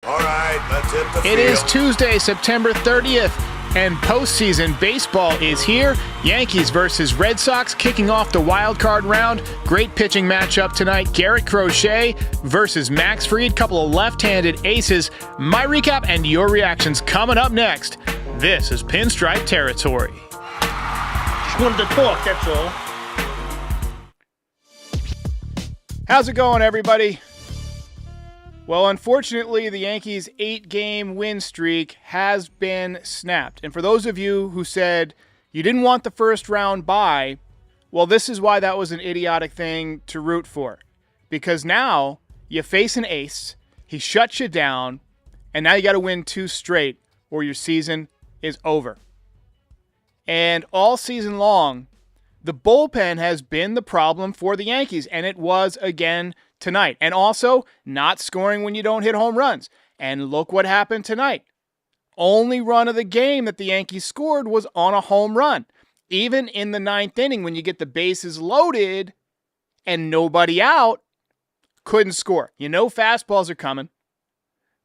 All right, let's hit the field. It is Tuesday, September 30th, and postseason baseball is here. Yankees versus Red Sox kicking off the wild card round. Great pitching matchup tonight. Garrett Crochet versus Max Fried, couple of left-handed aces. My recap and your reactions coming up next. This is Pinstripe Territory. Just wanted to talk, that's all. How's it going, everybody? Well, unfortunately, the Yankees' 8-game win streak has been snapped. And for those of you who said you didn't want the first round bye, well, this is why that was an idiotic thing to root for. Because now you face an ace, he shuts you down, and now you got to win 2 straight or your season is over. And all season long, the bullpen has been the problem for the Yankees, and it was again tonight. And also, not scoring when you don't hit home runs. And look what happened tonight. Only run of the game that the Yankees scored was on a home run. Even in the 9th inning, when you get the bases loaded and nobody out, couldn't score. You know fastballs are coming,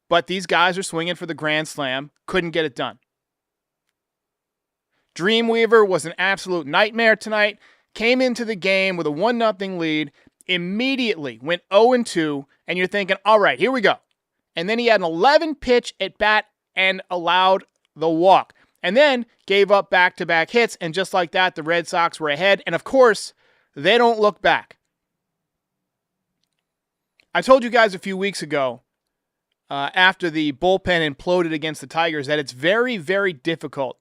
but these guys are swinging for the grand slam. Couldn't get it done. Dreamweaver was an absolute nightmare tonight. Came into the game with a 1-0 lead. Immediately went 0-2, and you're thinking, all right, here we go. And then he had an 11-pitch at bat and allowed the walk. And then gave up back-to-back hits, and just like that, the Red Sox were ahead. And of course, they don't look back. I told you guys a few weeks ago, after the bullpen imploded against the Tigers, that it's very, very difficult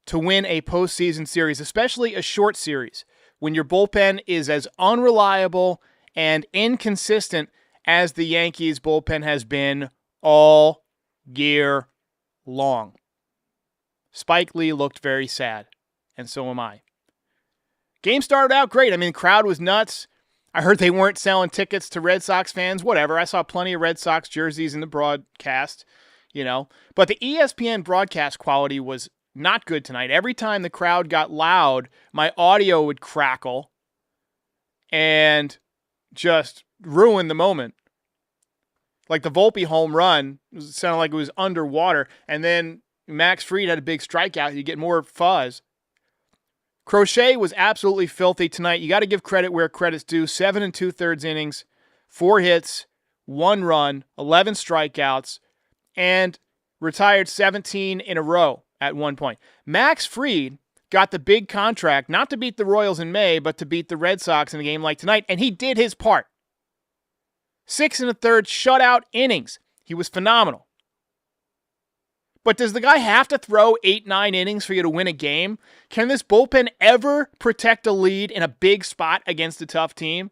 to win a postseason series, especially a short series, when your bullpen is as unreliable and inconsistent as the Yankees' bullpen has been all year long. Spike Lee looked very sad, and so am I. Game started out great. I mean, the crowd was nuts. I heard they weren't selling tickets to Red Sox fans, whatever. I saw plenty of Red Sox jerseys in the broadcast, But the ESPN broadcast quality was not good tonight. Every time the crowd got loud, my audio would crackle and just ruin the moment. Like the Volpe home run, it sounded like it was underwater, and then Max Fried had a big strikeout. You get more fuzz. Crochet was absolutely filthy tonight. You got to give credit where credit's due. 7 2/3 innings, 4 hits, 1 run, 11 strikeouts, and retired 17 in a row at one point. Max Fried got the big contract, not to beat the Royals in May, but to beat the Red Sox in a game like tonight, and he did his part. 6 1/3 shutout innings. He was phenomenal. But does the guy have to throw 8-9 innings for you to win a game? Can this bullpen ever protect a lead in a big spot against a tough team?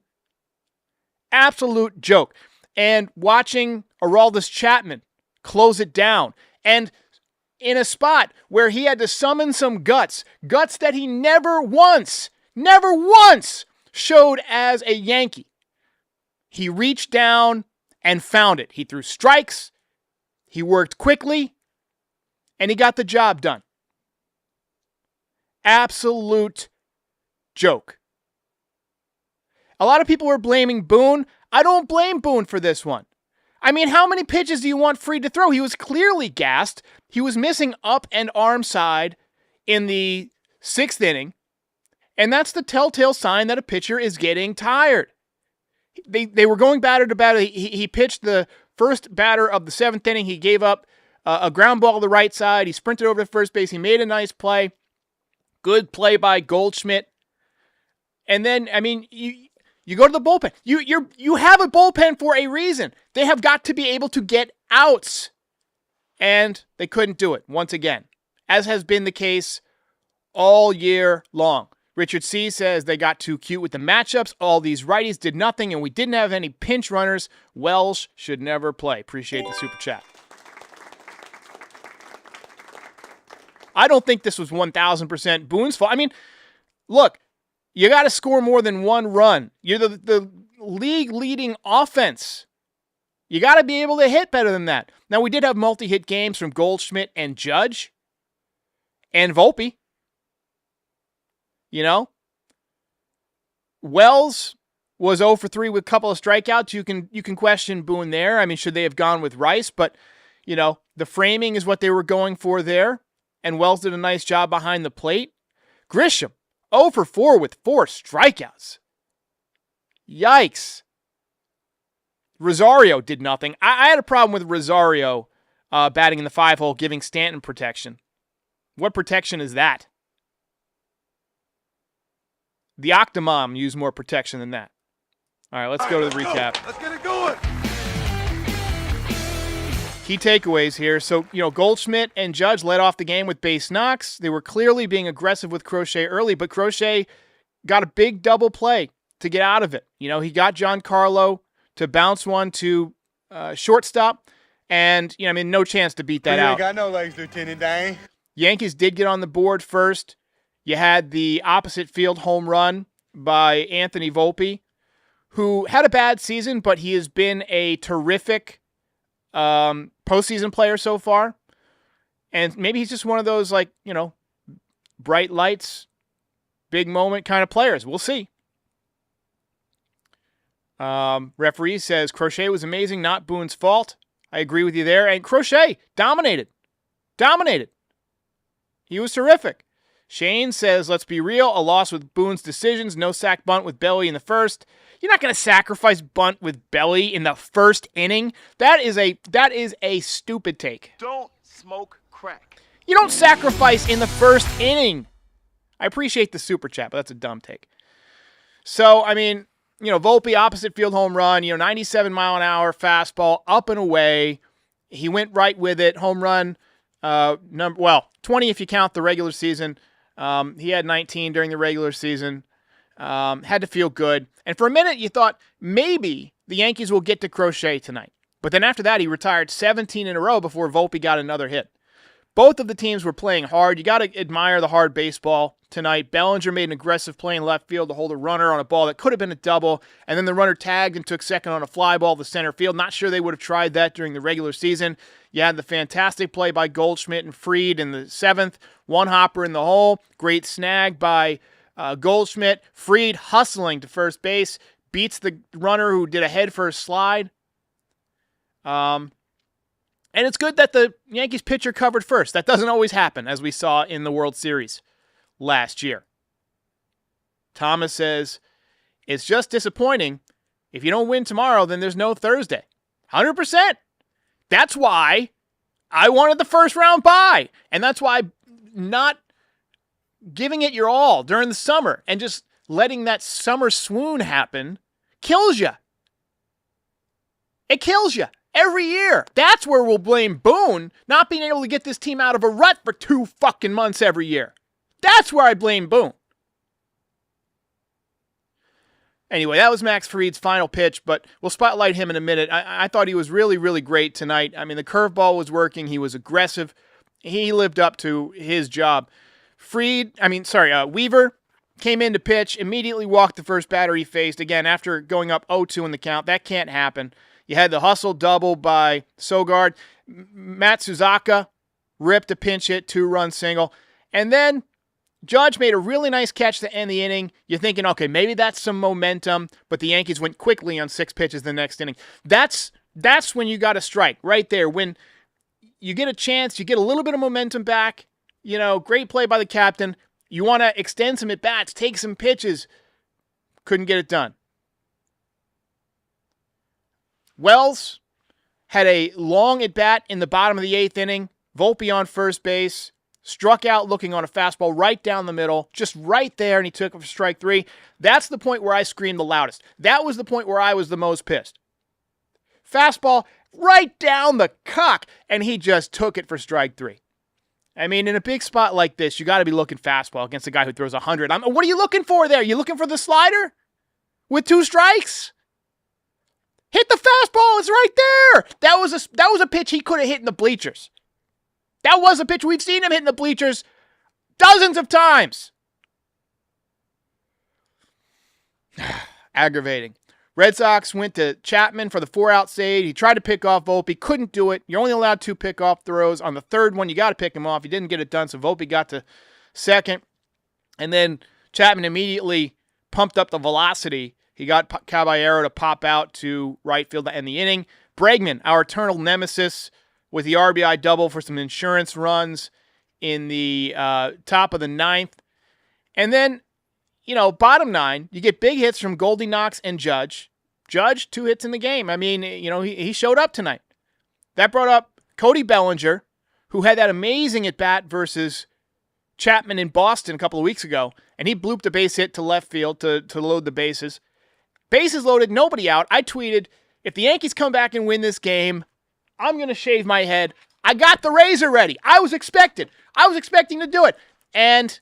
Absolute joke. And watching Aroldis Chapman close it down, and in a spot where he had to summon some guts that he never once showed as a Yankee. He reached down and found it. He threw strikes, he worked quickly, and he got the job done. Absolute joke. A lot of people were blaming Boone. I don't blame Boone for this one. I mean, how many pitches do you want Fried to throw? He was clearly gassed. He was missing up and arm side in the 6th inning. And that's the telltale sign that a pitcher is getting tired. They were going batter to batter. He pitched the first batter of the 7th inning. He gave up a ground ball to the right side. He sprinted over to first base. He made a nice play. Good play by Goldschmidt. And then, I mean, you go to the bullpen. You have a bullpen for a reason. They have got to be able to get outs. And they couldn't do it once again, as has been the case all year long. Richard C. says they got too cute with the matchups. All these righties did nothing, and we didn't have any pinch runners. Welsh should never play. Appreciate the super chat. I don't think this was 1,000% Boone's fault. I mean, look, you got to score more than 1 run. You're the league-leading offense. You got to be able to hit better than that. Now, we did have multi-hit games from Goldschmidt and Judge and Volpe. Wells was 0 for 3 with a couple of strikeouts. You can question Boone there. I mean, should they have gone with Rice? But the framing is what they were going for there, and Wells did a nice job behind the plate. Grisham, 0 for 4 with 4 strikeouts. Yikes. Rosario did nothing. I had a problem with Rosario batting in the 5-hole, giving Stanton protection. What protection is that? The Octomom used more protection than that. All right, let's go to the recap. Let's get it going. Key takeaways here. So, Goldschmidt and Judge led off the game with base knocks. They were clearly being aggressive with Crochet early, but Crochet got a big double play to get out of it. He got Giancarlo to bounce one to shortstop, and, no chance to beat that out. You ain't got no legs, Lieutenant Dang. Yankees did get on the board first. You had the opposite field home run by Anthony Volpe, who had a bad season, but he has been a terrific postseason player so far. And maybe he's just one of those, bright lights, big moment kind of players. We'll see. Referee says Crochet was amazing, not Boone's fault. I agree with you there. And Crochet dominated. He was terrific. Shane says, let's be real, a loss with Boone's decisions, no sack bunt with Belly in the first. You're not going to sacrifice bunt with Belly in the first inning. That is a stupid take. Don't smoke crack. You don't sacrifice in the first inning. I appreciate the super chat, but that's a dumb take. So, Volpe, opposite field home run, 97 mile an hour fastball, up and away. He went right with it. Home run, 20 if you count the regular season. He had 19 during the regular season. Had to feel good. And for a minute, you thought maybe the Yankees will get to Crochet tonight. But then after that, he retired 17 in a row before Volpe got another hit. Both of the teams were playing hard. You got to admire the hard baseball tonight. Bellinger made an aggressive play in left field to hold a runner on a ball that could have been a double, and then the runner tagged and took second on a fly ball to center field. Not sure they would have tried that during the regular season. You had the fantastic play by Goldschmidt and Fried in the 7th. One hopper in the hole. Great snag by Goldschmidt. Fried hustling to first base. Beats the runner who did a head-first slide. And it's good that the Yankees pitcher covered first. That doesn't always happen, as we saw in the World Series last year. Thomas says, it's just disappointing. If you don't win tomorrow, then there's no Thursday. 100%. That's why I wanted the first round bye. And that's why not giving it your all during the summer and just letting that summer swoon happen kills you. It kills you. Every year. That's where we'll blame Boone not being able to get this team out of a rut for 2 fucking months every year. That's where I blame Boone. Anyway, that was Max Fried's final pitch, but we'll spotlight him in a minute. I thought he was really, really great tonight. The curveball was working. He was aggressive. He lived up to his job. Weaver came in to pitch, immediately walked the first batter he faced. Again, after going up 0-2 in the count. That can't happen. You had the hustle double by Sogard. Matsuzaka ripped a pinch hit, 2-run single. And then Judge made a really nice catch to end the inning. You're thinking, okay, maybe that's some momentum, but the Yankees went quickly on 6 pitches the next inning. That's when you got to strike, right there. When you get a chance, you get a little bit of momentum back. Great play by the captain. You want to extend some at-bats, take some pitches. Couldn't get it done. Wells had a long at-bat in the bottom of the 8th inning. Volpe on first base. Struck out looking on a fastball right down the middle. Just right there, and he took it for strike 3. That's the point where I screamed the loudest. That was the point where I was the most pissed. Fastball right down the cock, and he just took it for strike 3. In a big spot like this, you got to be looking fastball against a guy who throws 100. What are you looking for there? You looking for the slider with 2 strikes? Hit the fastball. It's right there. That was a pitch he could have hit in the bleachers. That was a pitch we've seen him hit in the bleachers dozens of times. Aggravating. Red Sox went to Chapman for the 4-out save. He tried to pick off Volpe. Couldn't do it. You're only allowed 2 pickoff throws. On the 3rd one, you got to pick him off. He didn't get it done, so Volpe got to second. And then Chapman immediately pumped up the velocity. He got Caballero to pop out to right field to end the inning. Bregman, our eternal nemesis, with the RBI double for some insurance runs in the top of the ninth. And then, bottom nine, you get big hits from Goldie Knox and Judge. Judge, 2 hits in the game. I mean, he showed up tonight. That brought up Cody Bellinger, who had that amazing at-bat versus Chapman in Boston a couple of weeks ago, and he blooped a base hit to left field to load the bases. Bases loaded, nobody out. I tweeted, if the Yankees come back and win this game, I'm going to shave my head. I got the razor ready. I was expecting to do it. And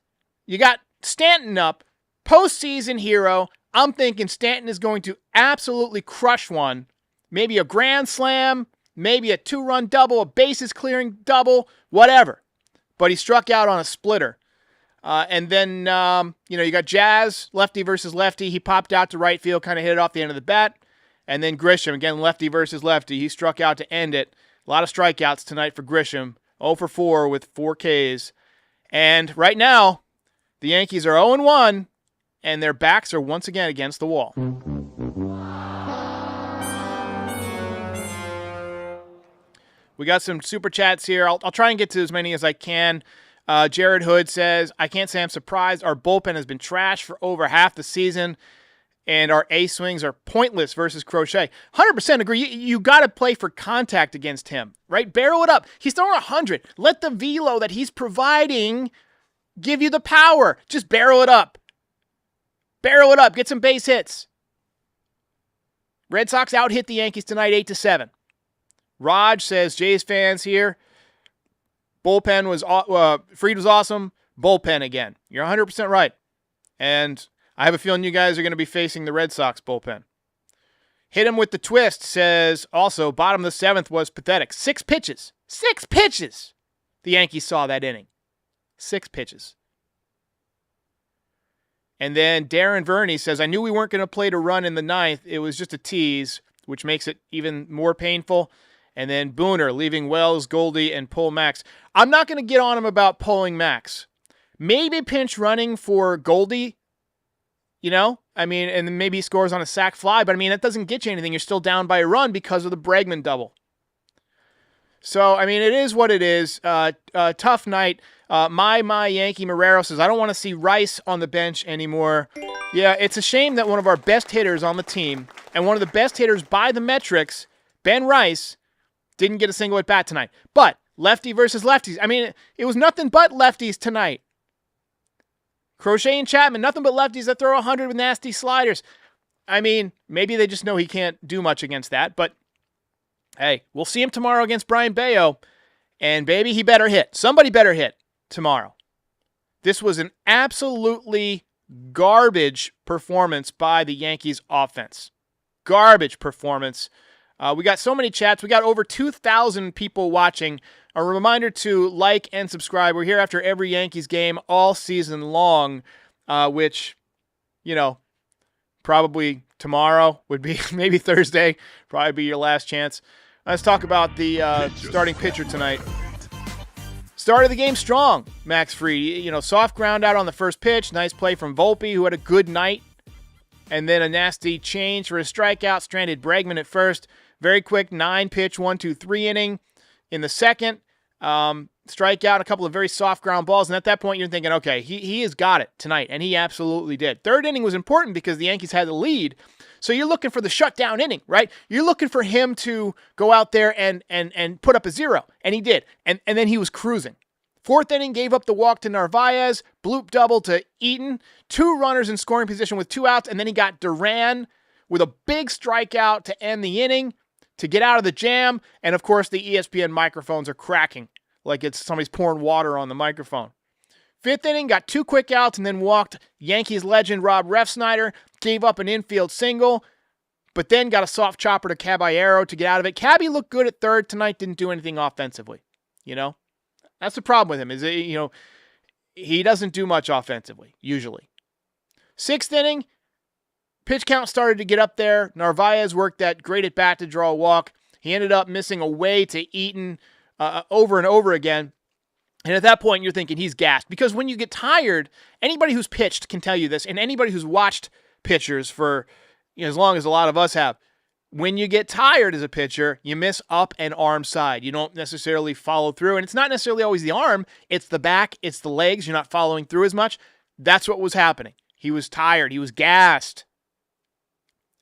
you got Stanton up, postseason hero. I'm thinking Stanton is going to absolutely crush one. Maybe a grand slam, maybe a 2-run double, a bases clearing double, whatever. But he struck out on a splitter. And then, you got Jazz, lefty versus lefty. He popped out to right field, kind of hit it off the end of the bat. And then Grisham, again, lefty versus lefty. He struck out to end it. A lot of strikeouts tonight for Grisham. 0 for 4 with 4 Ks. And right now, the Yankees are 0-1, and their backs are once again against the wall. We got some super chats here. I'll try and get to as many as I can. Jared Hood says, I can't say I'm surprised. Our bullpen has been trashed for over half the season, and our A swings are pointless versus Crochet. 100% agree. You got to play for contact against him, right? Barrel it up. He's throwing 100. Let the velo that he's providing give you the power. Just barrel it up. Barrel it up. Get some base hits. Red Sox out-hit the Yankees tonight 8-7. Raj says, Jays fans here. Bullpen was, Fried was awesome. Bullpen again. You're 100% right. And I have a feeling you guys are going to be facing the Red Sox bullpen. Hit him with the twist says, also, bottom of the 7th was pathetic. 6 pitches. 6 pitches! The Yankees saw that inning. 6 pitches. And then Darren Verney says, I knew we weren't going to play to run in the 9th. It was just a tease, which makes it even more painful. And then Booner leaving Wells, Goldie, and pull Max. I'm not going to get on him about pulling Max. Maybe pinch running for Goldie, and then maybe he scores on a sac fly, but that doesn't get you anything. You're still down by a run because of the Bregman double. So, it is what it is. Tough night. My Yankee Marrero says, I don't want to see Rice on the bench anymore. Yeah, it's a shame that one of our best hitters on the team, and one of the best hitters by the metrics, Ben Rice, didn't get a single at bat tonight. But lefty versus lefties. It was nothing but lefties tonight. Crochet and Chapman, nothing but lefties that throw 100 with nasty sliders. Maybe they just know he can't do much against that. But, hey, we'll see him tomorrow against Brian Bayo. And, baby, he better hit. Somebody better hit tomorrow. This was an absolutely garbage performance by the Yankees offense. Garbage performance. We got so many chats. We got over 2,000 people watching. A reminder to like and subscribe. We're here after every Yankees game all season long, which, probably tomorrow would be, maybe Thursday, probably be your last chance. Let's talk about the starting pitcher tonight. Started the game strong, Max Fried. Soft ground out on the first pitch. Nice play from Volpe, who had a good night. And then a nasty change for a strikeout. Stranded Bregman at first. Very quick 9-pitch 1-2-3 inning. In the second, strikeout, a couple of very soft ground balls. And at that point, you're thinking, okay, he has got it tonight. And he absolutely did. Third inning was important because the Yankees had the lead. So you're looking for the shutdown inning, right? You're looking for him to go out there and put up a 0. And he did. And then he was cruising. Fourth inning, gave up the walk to Narvaez. Bloop double to Eaton. 2 runners in scoring position with 2 outs. And then he got Duran with a big strikeout to end the inning, to get out of the jam. And, of course, the ESPN microphones are cracking like it's somebody's pouring water on the microphone. Fifth inning, got 2 quick outs and then walked Yankees legend Rob Refsnyder, gave up an infield single, but then got a soft chopper to Caballero to get out of it. Cabby looked good at third tonight, didn't do anything offensively. That's the problem with him, is he doesn't do much offensively, usually. Sixth inning, pitch count started to get up there. Narvaez worked that great at bat to draw a walk. He ended up missing away to Eaton over and over again. And at that point, you're thinking he's gassed. Because when you get tired, anybody who's pitched can tell you this, and anybody who's watched pitchers for as long as a lot of us have, when you get tired as a pitcher, you miss up and arm side. You don't necessarily follow through. And it's not necessarily always the arm. It's the back. It's the legs. You're not following through as much. That's what was happening. He was tired. He was gassed.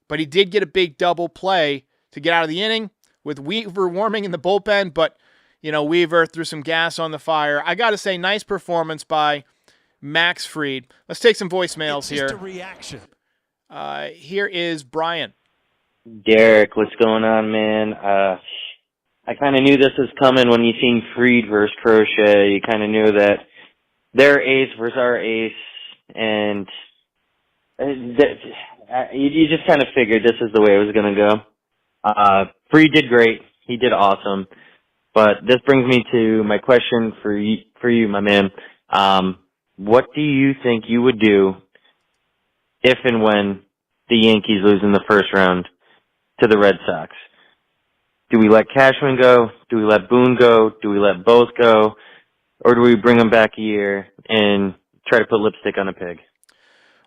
But he did get a big double play to get out of the inning with Weaver warming in the bullpen. But, Weaver threw some gas on the fire. I got to say, nice performance by Max Fried. Let's take some voicemails here. It's just a reaction. Here is Brian. Derek, what's going on, man? I kind of knew this was coming when you seen Fried versus Crochet. You kind of knew that their ace versus our ace, and you just kind of figured this is the way it was going to go. Fried did great. He did awesome. But this brings me to my question for you, my man. What do you think you would do if and when the Yankees lose in the first round to the Red Sox? Do we let Cashman go? Do we let Boone go? Do we let both go? Or do we bring them back a year and try to put lipstick on a pig?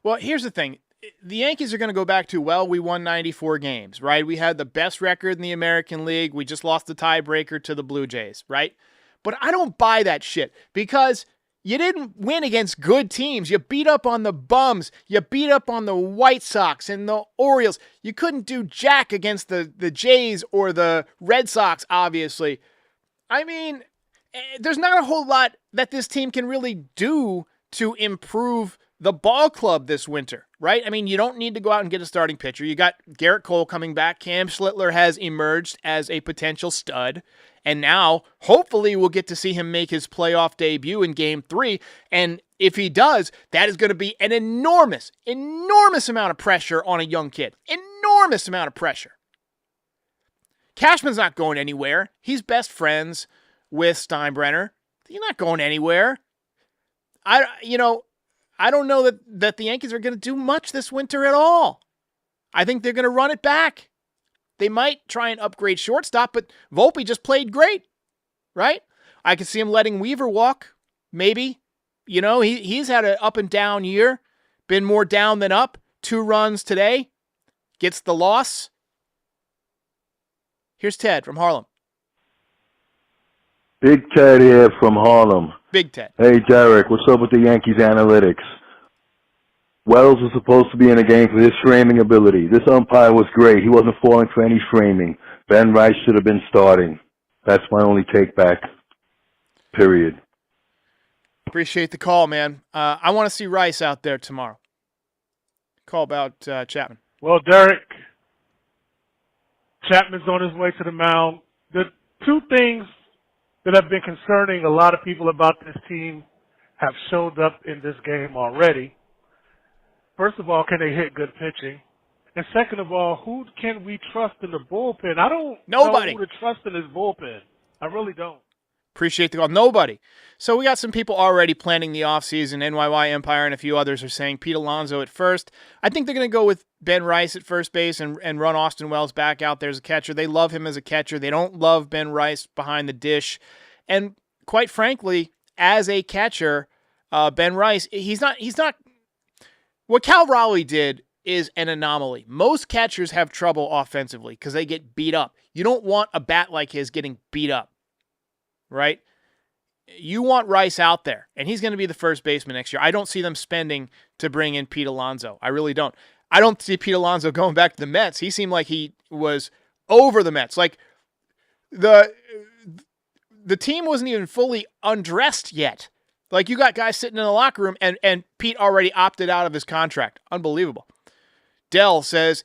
Well, here's the thing. The Yankees are going to go back to, we won 94 games, right? We had the best record in the American League. We just lost the tiebreaker to the Blue Jays, right? But I don't buy that shit because you didn't win against good teams. You beat up on the bums. You beat up on the White Sox and the Orioles. You couldn't do jack against the Jays or the Red Sox, obviously. I mean, there's not a whole lot that this team can really do to improve the ball club this winter, right? I mean, you don't need to go out and get a starting pitcher. You got Garrett Cole coming back. Cam Schlittler has emerged as a potential stud. And now, hopefully, we'll get to see him make his playoff debut in Game 3. And if he does, that is going to be an enormous amount of pressure on a young kid. Enormous amount of pressure. Cashman's not going anywhere. He's best friends with Steinbrenner. He's not going anywhere. I don't know that the Yankees are going to do much this winter at all. I think they're going to run it back. They might try and upgrade shortstop, but Volpe just played great, right? I could see him letting Weaver walk, maybe. He's had an up and down year, been more down than up. 2 runs today, gets the loss. Here's Ted from Harlem. Big Ted here from Harlem. Big Ted. Hey, Derek, what's up with the Yankees analytics? Wells was supposed to be in the game for his framing ability. This umpire was great. He wasn't falling for any framing. Ben Rice should have been starting. That's my only take back. Period. Appreciate the call, man. I want to see Rice out there tomorrow. Call about Chapman. Well, Derek, Chapman's on his way to the mound. The 2 things that have been concerning a lot of people about this team have showed up in this game already. First of all, can they hit good pitching? And second of all, who can we trust in the bullpen? I don't know who to trust in this bullpen. I really don't. Appreciate the call. Nobody. So we got some people already planning the offseason. NYY Empire and a few others are saying Pete Alonso at first. I think they're going to go with Ben Rice at first base and run Austin Wells back out there as a catcher. They love him as a catcher. They don't love Ben Rice behind the dish. And quite frankly, as a catcher, Ben Rice, he's not. What Cal Raleigh did is an anomaly. Most catchers have trouble offensively because they get beat up. You don't want a bat like his getting beat up, right? You want Rice out there, and he's going to be the first baseman next year. I don't see them spending to bring in Pete Alonso. I really don't. I don't see Pete Alonso going back to the Mets. He seemed like he was over the Mets. Like the team wasn't even fully undressed yet. Like, you got guys sitting in the locker room, and Pete already opted out of his contract. Unbelievable. Dell says,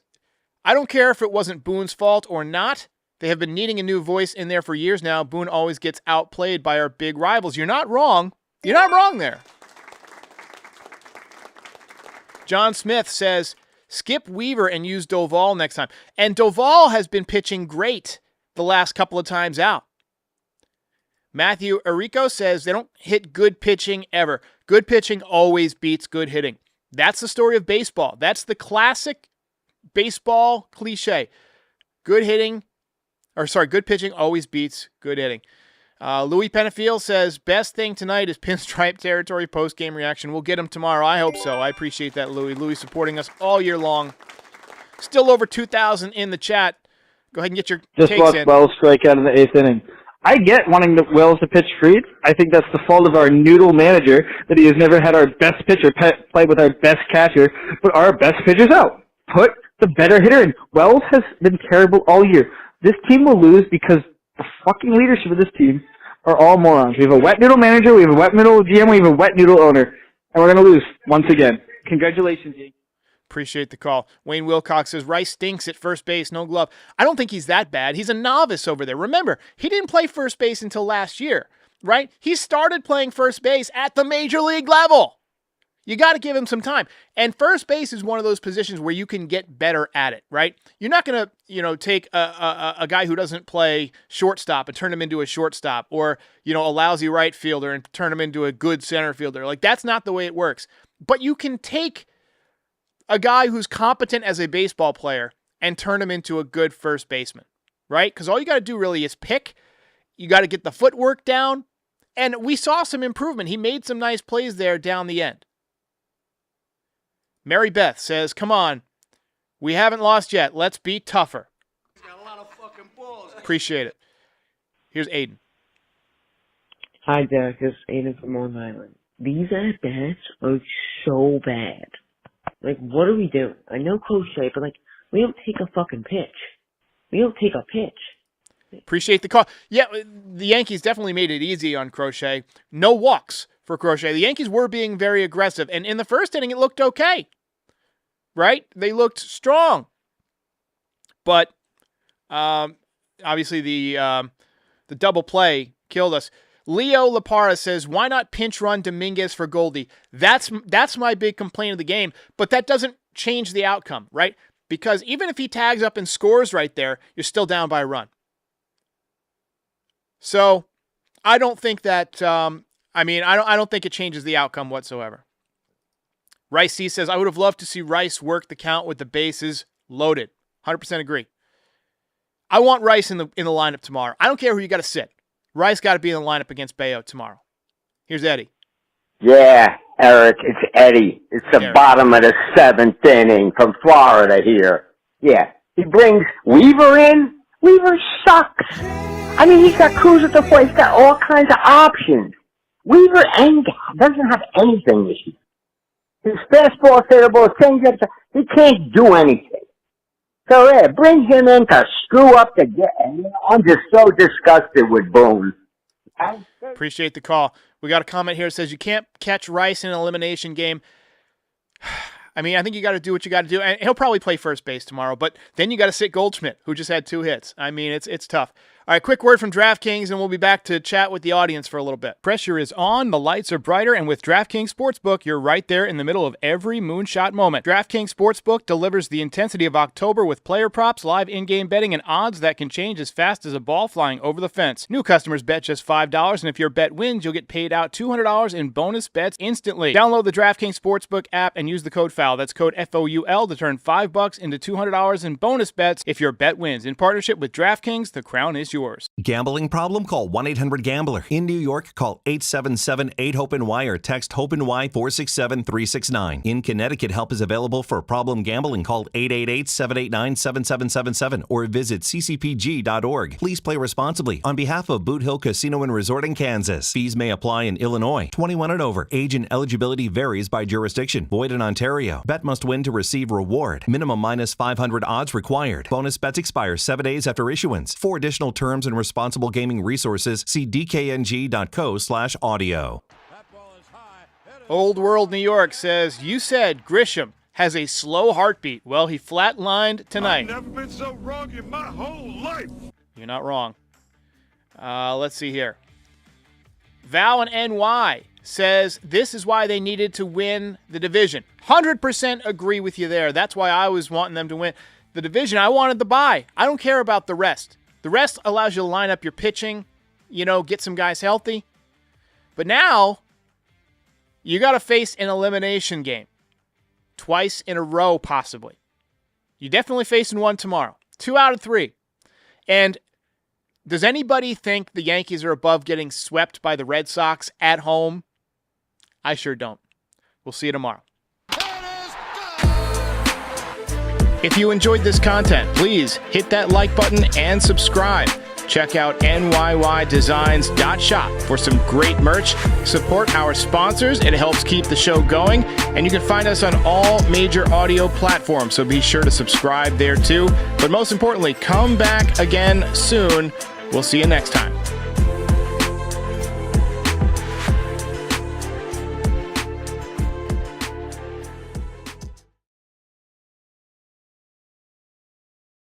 I don't care if it wasn't Boone's fault or not. They have been needing a new voice in there for years now. Boone always gets outplayed by our big rivals. You're not wrong. You're not wrong there. John Smith says, skip Weaver and use Doval next time. And Doval has been pitching great the last couple of times out. Matthew Arico says they don't hit good pitching ever. Good pitching always beats good hitting. That's the story of baseball. That's the classic baseball cliche. Good pitching always beats good hitting. Louis Penafiel says, best thing tonight is pinstripe territory post-game reaction. We'll get him tomorrow. I hope so. I appreciate that, Louis. Louis supporting us all year long. Still over 2,000 in the chat. Go ahead and get your Just takes watch in. Wells strike out in the 8th inning. I get wanting the Wells to pitch Fried. I think that's the fault of our noodle manager that he has never had our best pitcher play with our best catcher, but our best pitcher's out. Put the better hitter in. Wells has been terrible all year. This team will lose because the fucking leadership of this team are all morons. We have a wet noodle manager, we have a wet noodle GM, we have a wet noodle owner, and we're going to lose once again. Congratulations, Yankees. Appreciate the call. Wayne Wilcox says, Rice stinks at first base, no glove. I don't think he's that bad. He's a novice over there. Remember, he didn't play first base until last year, right? He started playing first base at the major league level. You got to give him some time. And first base is one of those positions where you can get better at it, right? You're not going to, take a guy who doesn't play shortstop and turn him into a shortstop, or, a lousy right fielder and turn him into a good center fielder. Like, that's not the way it works. But you can take a guy who's competent as a baseball player and turn him into a good first baseman, right? Because all you got to do really is pick. You got to get the footwork down. And we saw some improvement. He made some nice plays there down the end. Mary Beth says, come on, we haven't lost yet. Let's be tougher. Appreciate it. Here's Aiden. Hi, Derek. It's Aiden from Long Island. These at-bats are so bad. Like, what are we doing? I know Crochet, but, we don't take a fucking pitch. We don't take a pitch. Appreciate the call. Yeah, the Yankees definitely made it easy on Crochet. No walks for Crochet. The Yankees were being very aggressive, and in the first inning, it looked okay, right? They looked strong. But obviously the double play killed us. Leo Lapara says, why not pinch run Dominguez for Goldie? That's my big complaint of the game, but that doesn't change the outcome, right? Because even if he tags up and scores right there, you're still down by a run. So I don't think that, I don't think it changes the outcome whatsoever. Rice C says, I would have loved to see Rice work the count with the bases loaded. 100% agree. I want Rice in the lineup tomorrow. I don't care who you got to sit. Rice got to be in the lineup against Bayo tomorrow. Here's Eddie. Yeah, Eric, it's Eddie. It's the bottom of the 7th inning from Florida here. Yeah, he brings Weaver in. Weaver sucks. I mean, he's got Cruz at the plate. He's got all kinds of options. Weaver doesn't have anything this year. His fastball, fadeable, changeup, he can't do anything. So, yeah, bring him in to screw up the game. I'm just so disgusted with Boone. Appreciate the call. We got a comment here that says you can't catch Rice in an elimination game. I think you got to do what you got to do. And he'll probably play first base tomorrow, but then you got to sit Goldschmidt, who just had 2 hits. It's tough. All right, quick word from DraftKings, and we'll be back to chat with the audience for a little bit. Pressure is on, the lights are brighter, and with DraftKings Sportsbook, you're right there in the middle of every moonshot moment. DraftKings Sportsbook delivers the intensity of October with player props, live in-game betting, and odds that can change as fast as a ball flying over the fence. New customers bet just $5, and if your bet wins, you'll get paid out $200 in bonus bets instantly. Download the DraftKings Sportsbook app and use the code FOUL. That's code FOUL to turn $5 into $200 in bonus bets if your bet wins. In partnership with DraftKings, the crown is yours. Gambling problem? Call 1-800-GAMBLER. In New York, call 877-8-HOPE-NY or text HOPE-NY 467-369. In Connecticut, help is available for problem gambling. Call 888-789-7777 or visit ccpg.org. Please play responsibly. On behalf of Boot Hill Casino and Resort in Kansas, fees may apply in Illinois. 21 and over. Age and eligibility varies by jurisdiction. Void in Ontario. Bet must win to receive reward. Minimum minus 500 odds required. Bonus bets expire 7 days after issuance. For additional terms and responsible gaming resources, see dkng.co/audio. Old World New York says, you said Grisham has a slow heartbeat. Well, he flatlined tonight. I've never been so wrong in my whole life. You're not wrong. Let's see here. Val in NY says this is why they needed to win the division. 100% agree with you there. That's why I was wanting them to win the division. I wanted the bye. I don't care about the rest. The rest allows you to line up your pitching, get some guys healthy. But now, you got to face an elimination game. Twice in a row, possibly. You're definitely facing one tomorrow. 2 out of 3. And does anybody think the Yankees are above getting swept by the Red Sox at home? I sure don't. We'll see you tomorrow. If you enjoyed this content, please hit that like button and subscribe. Check out nyydesigns.shop for some great merch. Support our sponsors. It helps keep the show going. And you can find us on all major audio platforms, so be sure to subscribe there too. But most importantly, come back again soon. We'll see you next time.